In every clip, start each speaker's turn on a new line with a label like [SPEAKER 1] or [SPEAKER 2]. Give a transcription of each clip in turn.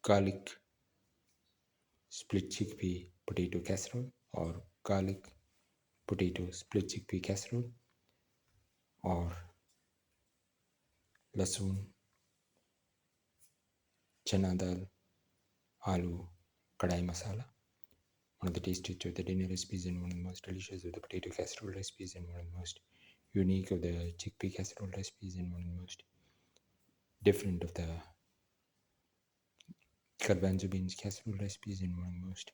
[SPEAKER 1] garlic split chickpea potato casserole, or garlic potato split chickpea casserole, or lasoon Chana Dal aloo kadai masala. One of the tastiest of the dinner recipes and one of the most delicious of the potato casserole recipes and one of the most unique of the chickpea casserole recipes and one of the most different of the garbanzo beans casserole recipes and one of the most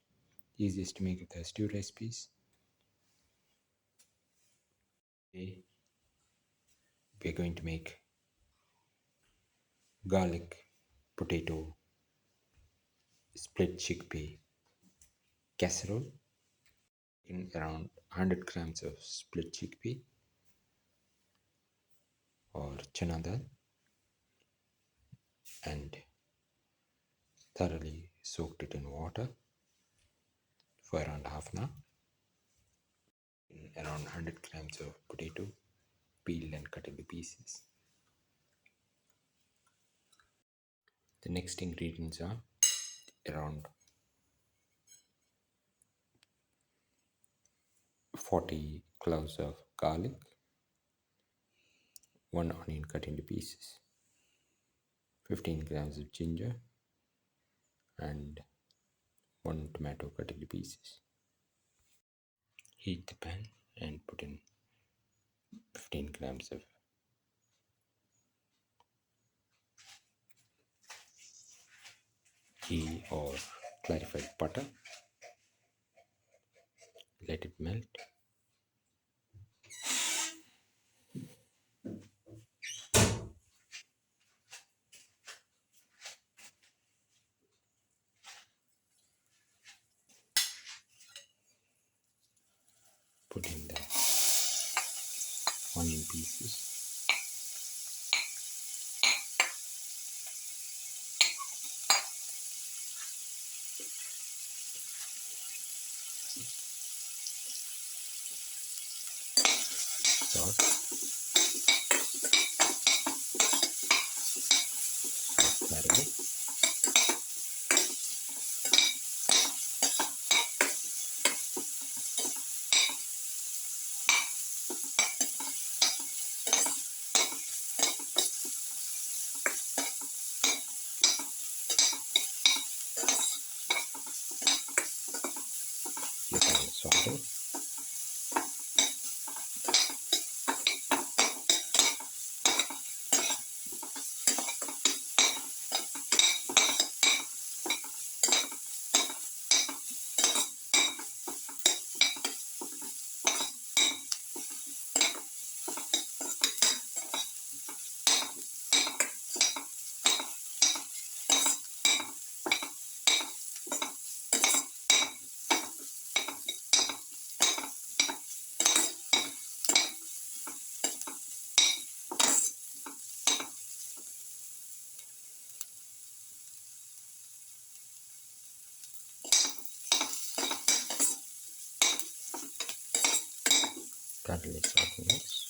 [SPEAKER 1] easiest to make of the stew recipes. Today we are going to make garlic potato split chickpea casserole. In around 100 grams of split chickpea or chana dal and thoroughly soaked it in water for around half an hour. Around 100 grams of potato peeled and cut into pieces. The next ingredients are around 40 cloves of garlic, 1 onion cut into pieces, 15 grams of ginger, and 1 tomato cut into pieces. Heat the pan and put in 15 grams of ghee or clarified butter. Let it melt. Put in the onion pieces. Salt. Thoroughly. Let it saute. Thoroughly saute this.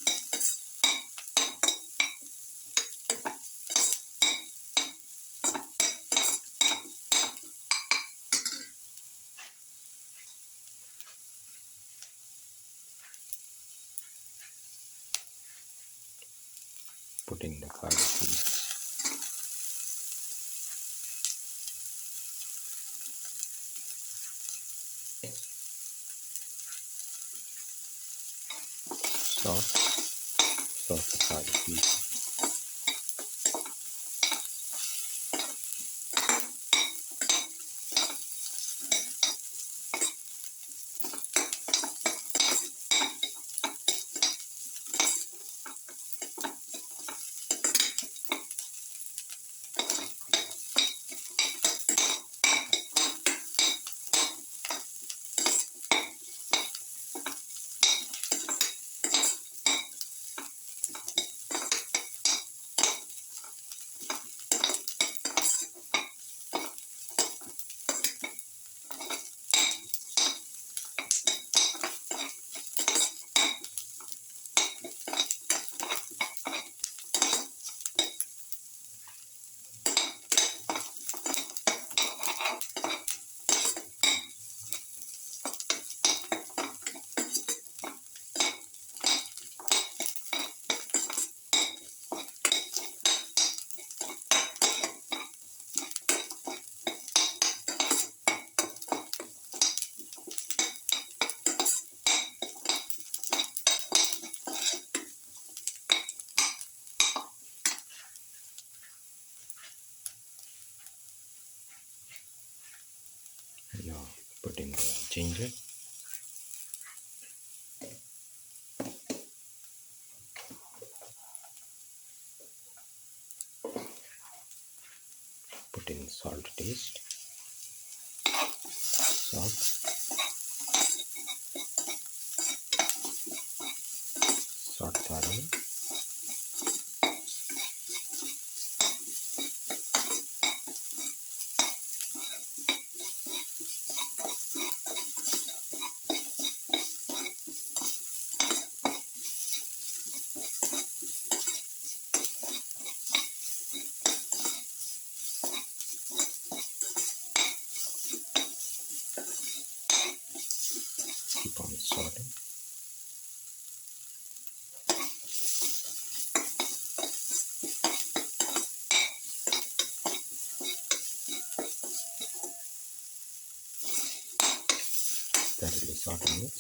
[SPEAKER 1] Put in the garlic piece. Sauce the garlic piece. Put in the ginger. Put in salt to taste. Salt. Salt thoroughly. Keep on salting. Thoroughly salt and mix.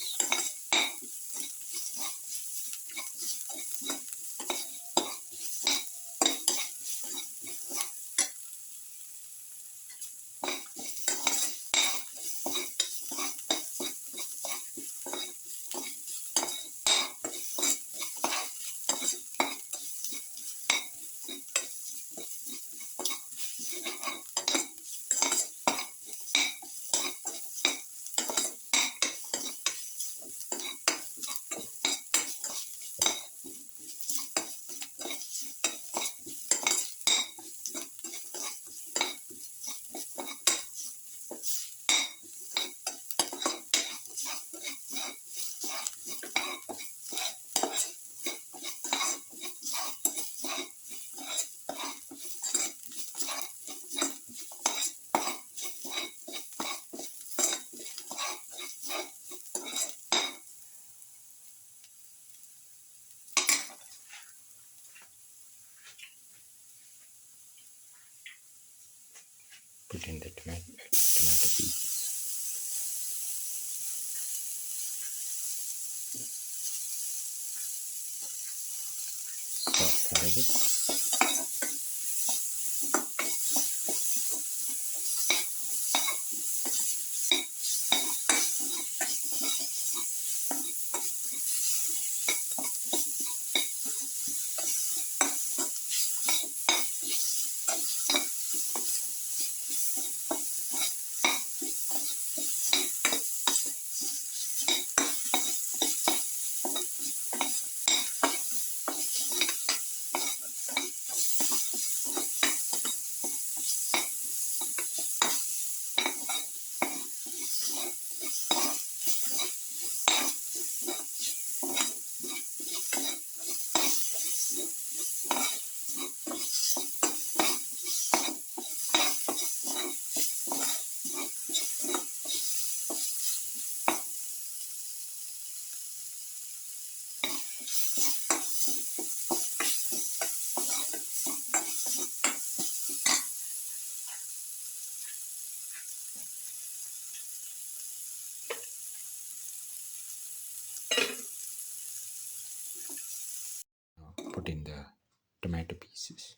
[SPEAKER 1] Put in the tomato pieces. Salt thoroughly. Put in the tomato pieces,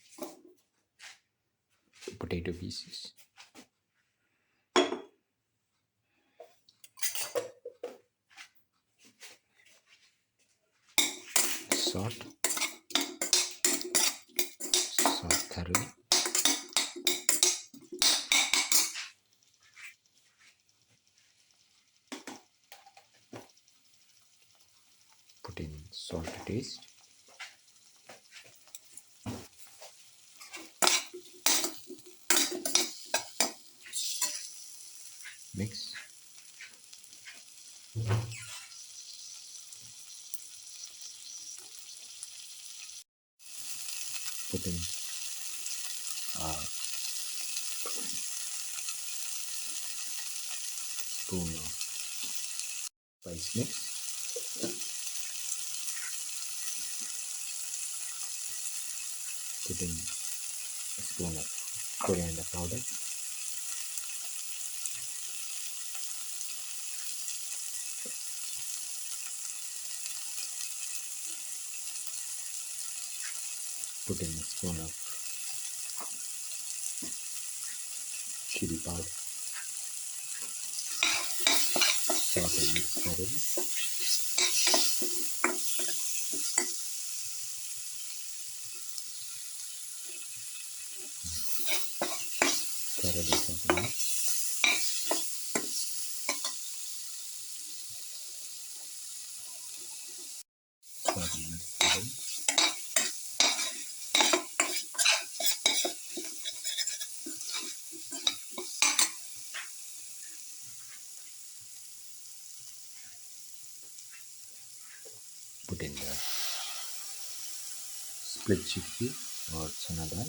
[SPEAKER 1] potato pieces. Salt. Salt thoroughly. Put in salt to taste. Mix. Put in spoon of spice mix. Put in a spoon of coriander powder. Put in a spoon of chili powder. thoroughly. Thoroughly saute it. Saute it thoroughly. Put in the split chickpea or Chana Dal.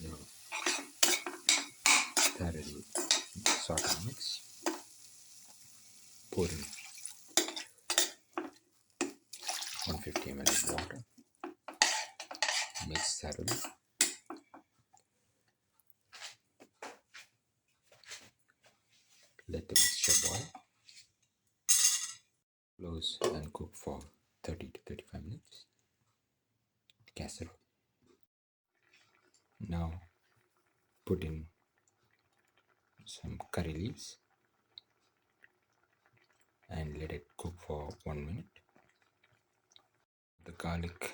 [SPEAKER 1] Now, thoroughly saute and mix. Pour in 150 ml of water. Mix thoroughly. Let the mixture boil. Close and cook for 30 to 35 minutes. Casserole. Now put in some curry leaves and let it cook for 1 minute. The garlic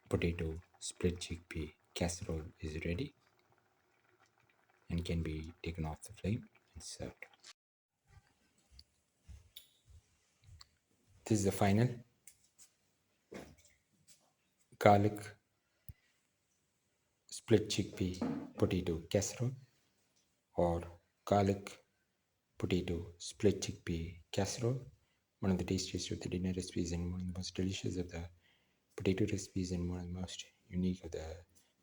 [SPEAKER 1] potato split chickpea casserole is ready and can be taken off the flame and served. This is the final garlic split chickpea potato casserole or garlic potato split chickpea casserole. One of the tastiest of the dinner recipes and one of the most delicious of the potato recipes and one of the most unique of the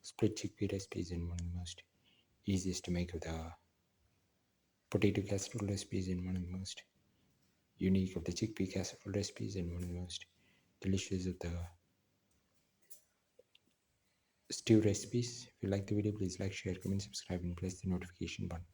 [SPEAKER 1] split chickpea recipes and one of the most easiest to make of the potato casserole recipes and one of the most unique of the chickpea casserole recipes and one of the most delicious of the stew recipes. If you like the video, please like, share, comment, subscribe and press the notification button.